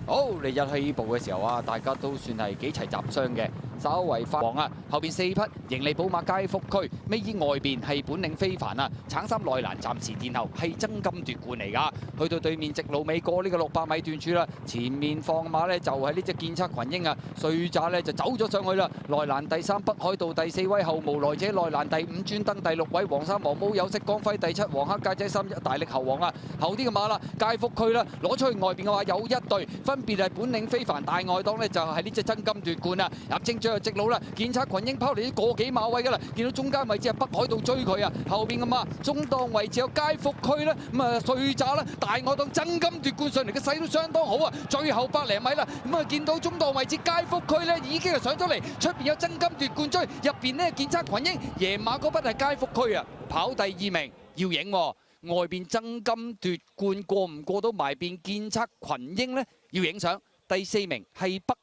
好嚟日起步嘅時候啊，大家都算係幾齊集雙嘅，稍為發黃啊。後邊4匹盈利寶馬皆福區，尾以外邊係本領非凡啊。橙衫內欄暫時殿後係爭金奪冠嚟㗎。去到對面直路尾過呢個600米段處啦，前面放馬呢就係呢隻建測群英啊，碎渣呢就走咗上去啦。內欄第3北海道第4位，後無來者內欄第5專登第6位，黃衫黃帽有色光輝第7，黃黑戒仔3大力猴王啊。後啲嘅馬啦，皆福區啦，攞出去外邊嘅話有一隊。分別係本領非凡大外檔呢，就係呢隻爭金奪冠啊！入正最後直路啦，建測群英拋嚟啲個幾馬位㗎啦，見到中間位置係北海道追佢啊，後邊嘅馬中檔位置有皆福區啦，咁啊碎渣啦，大外檔爭金奪冠上嚟嘅勢都相當好啊！最後100零米啦，咁啊見到中檔位置皆福區呢已經係上咗嚟，出邊有爭金奪冠追，入邊呢建測群英贏馬嗰筆係皆福區啊，跑第2名要影喎。外邊爭金奪冠過唔過到埋邊建測群英呢？要影相。第4名係北